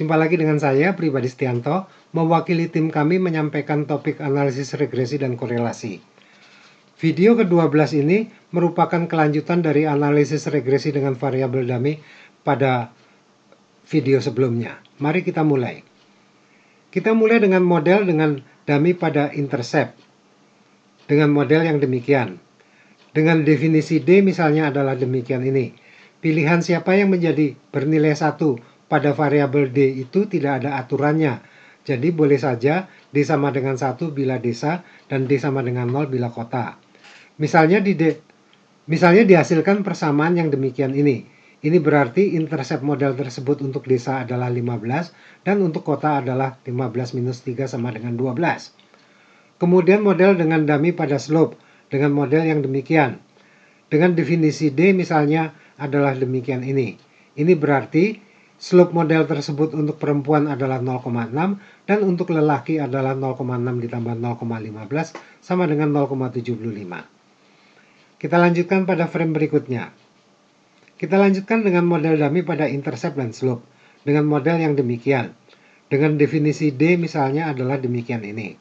Jumpa lagi dengan saya, Pribadi Setianto, mewakili tim kami menyampaikan topik analisis regresi dan korelasi. Video ke-12 ini merupakan kelanjutan dari analisis regresi dengan variabel dummy pada video sebelumnya. Mari kita mulai. Kita mulai dengan model dengan dummy pada intercept. Dengan model yang demikian. Dengan definisi D misalnya adalah demikian ini. Pilihan siapa yang menjadi bernilai 1 pada variabel D itu tidak ada aturannya. Jadi boleh saja D sama dengan 1 bila desa dan D sama dengan 0 bila kota. Misalnya dihasilkan persamaan yang demikian ini. Ini berarti intercept model tersebut untuk desa adalah 15 dan untuk kota adalah 15 minus 3 sama dengan 12. Kemudian model dengan dummy pada slope dengan model yang demikian. Dengan definisi D misalnya adalah demikian ini. Ini berarti slope model tersebut untuk perempuan adalah 0,6 dan untuk lelaki adalah 0,6 ditambah 0,15 sama dengan 0,75. Kita lanjutkan pada frame berikutnya. Kita lanjutkan dengan model dummy pada intercept dan slope dengan model yang demikian. Dengan definisi D misalnya adalah demikian ini.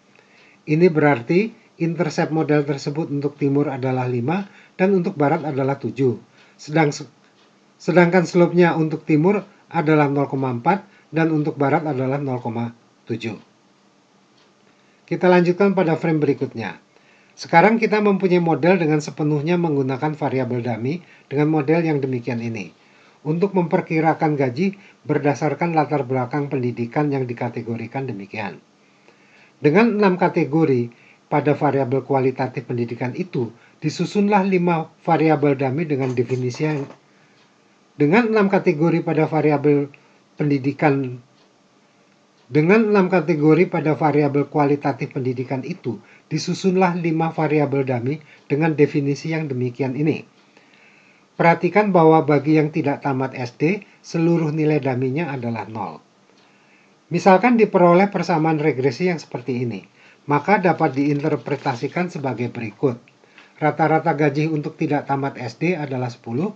Ini berarti intercept model tersebut untuk timur adalah 5 dan untuk barat adalah 7. Sedangkan slope-nya untuk timur adalah 0,4 dan untuk barat adalah 0,7. Kita lanjutkan pada frame berikutnya. Sekarang kita mempunyai model dengan sepenuhnya menggunakan variabel dummy dengan model yang demikian ini. Untuk memperkirakan gaji berdasarkan latar belakang pendidikan yang dikategorikan demikian. Dengan 6 kategori pada variabel kualitatif pendidikan itu, disusunlah 5 variabel dummy dengan definisi yang dengan 6 kategori pada variabel pendidikan pada variabel kualitatif pendidikan itu, disusunlah 5 variabel dummy dengan definisi yang demikian ini. Perhatikan bahwa bagi yang tidak tamat SD, seluruh nilai dummy-nya adalah 0. Misalkan diperoleh persamaan regresi yang seperti ini, maka dapat diinterpretasikan sebagai berikut. Rata-rata gaji untuk tidak tamat SD adalah 10,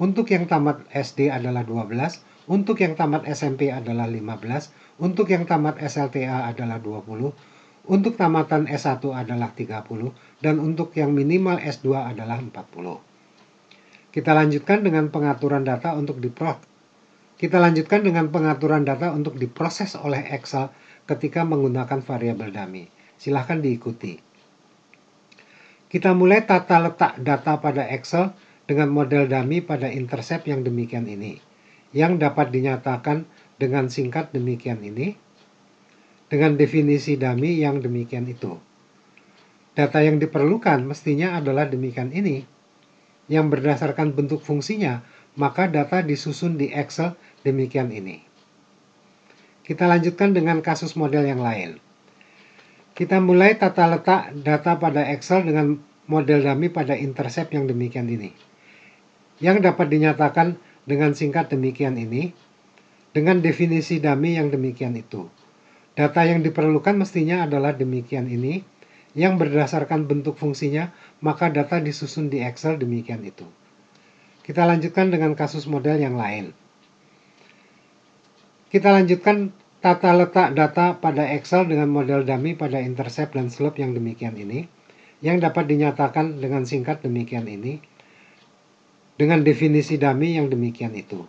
untuk yang tamat SD adalah 12, untuk yang tamat SMP adalah 15, untuk yang tamat SLTA adalah 20, untuk tamatan S1 adalah 30, dan untuk yang minimal S2 adalah 40. Kita lanjutkan dengan pengaturan data untuk diproses oleh Excel ketika menggunakan variabel dummy. Silahkan diikuti. Kita mulai tata letak data pada Excel dengan model dummy pada intercept yang demikian ini, yang dapat dinyatakan dengan singkat demikian ini, dengan definisi dummy yang demikian itu. Data yang diperlukan mestinya adalah demikian ini, yang berdasarkan bentuk fungsinya, maka data disusun di Excel demikian ini. Kita lanjutkan dengan kasus model yang lain. Kita mulai tata letak data pada Excel dengan model dummy pada intercept yang demikian ini, yang dapat dinyatakan dengan singkat demikian ini, dengan definisi dummy yang demikian itu. Data yang diperlukan mestinya adalah demikian ini, yang berdasarkan bentuk fungsinya, maka data disusun di Excel demikian itu. Kita lanjutkan dengan kasus model yang lain. Kita lanjutkan tata letak data pada Excel dengan model dummy pada intercept dan slope yang demikian ini, yang dapat dinyatakan dengan singkat demikian ini, dengan definisi dummy yang demikian itu.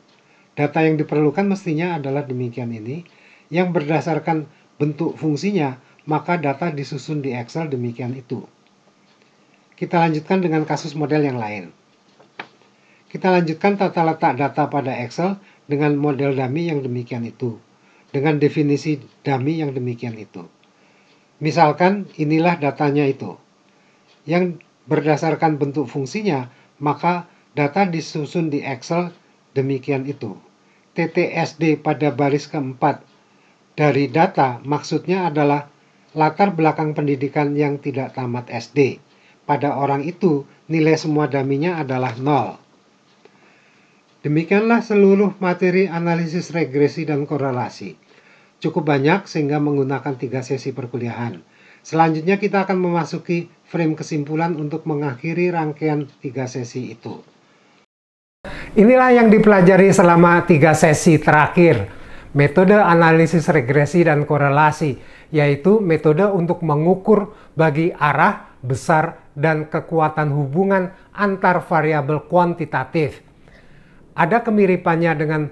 Data yang diperlukan mestinya adalah demikian ini, yang berdasarkan bentuk fungsinya, maka data disusun di Excel demikian itu. Kita lanjutkan dengan kasus model yang lain. Kita lanjutkan tata letak data pada Excel dengan model dummy yang demikian itu, dengan definisi dummy yang demikian itu. Misalkan inilah datanya itu, yang berdasarkan bentuk fungsinya, maka data disusun di Excel demikian itu. TTSD pada baris keempat dari data maksudnya adalah latar belakang pendidikan yang tidak tamat SD. Pada orang itu, nilai semua dummy-nya adalah 0. Demikianlah seluruh materi analisis regresi dan korelasi. Cukup banyak sehingga menggunakan 3 sesi perkuliahan. Selanjutnya kita akan memasuki frame kesimpulan untuk mengakhiri rangkaian 3 sesi itu. Inilah yang dipelajari selama 3 sesi terakhir. Metode analisis regresi dan korelasi, yaitu metode untuk mengukur bagi arah, besar, dan kekuatan hubungan antar variabel kuantitatif. Ada kemiripannya dengan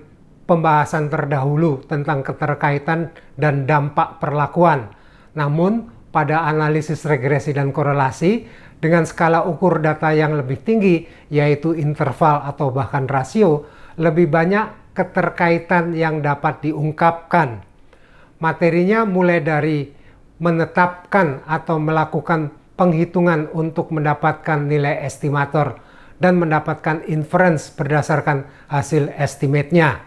pembahasan terdahulu tentang keterkaitan dan dampak perlakuan. Namun, pada analisis regresi dan korelasi, dengan skala ukur data yang lebih tinggi, yaitu interval atau bahkan rasio, lebih banyak keterkaitan yang dapat diungkapkan. Materinya mulai dari menetapkan atau melakukan penghitungan untuk mendapatkan nilai estimator dan mendapatkan inference berdasarkan hasil estimate-nya.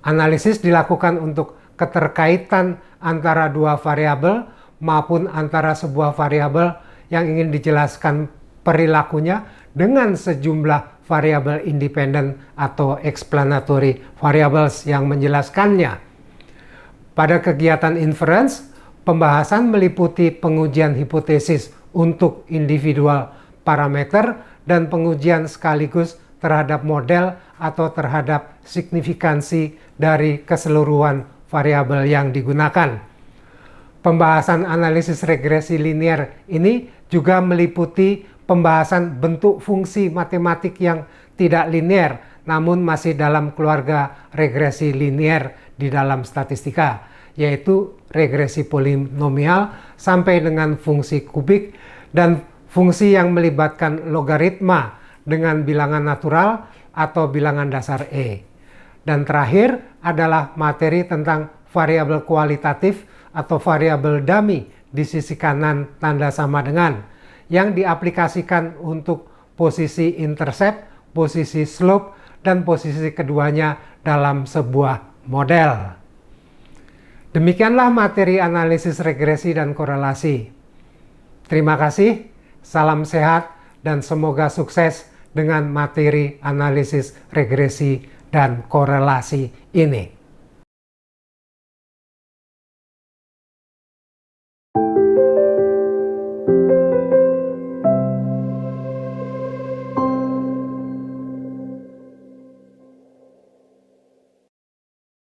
Analisis dilakukan untuk keterkaitan antara dua variabel maupun antara sebuah variabel yang ingin dijelaskan perilakunya dengan sejumlah variabel independen atau explanatory variables yang menjelaskannya. Pada kegiatan inference, pembahasan meliputi pengujian hipotesis untuk individual parameter dan pengujian sekaligus terhadap model atau terhadap signifikansi dari keseluruhan variabel yang digunakan. Pembahasan analisis regresi linear ini juga meliputi pembahasan bentuk fungsi matematik yang tidak linear, namun masih dalam keluarga regresi linear di dalam statistika, yaitu regresi polinomial sampai dengan fungsi kubik dan fungsi yang melibatkan logaritma dengan bilangan natural atau bilangan dasar E. Dan terakhir adalah materi tentang variabel kualitatif atau variabel dummy di sisi kanan tanda sama dengan, yang diaplikasikan untuk posisi intercept, posisi slope, dan posisi keduanya dalam sebuah model. Demikianlah materi analisis regresi dan korelasi. Terima kasih, salam sehat, dan semoga sukses dengan materi analisis regresi dan korelasi ini.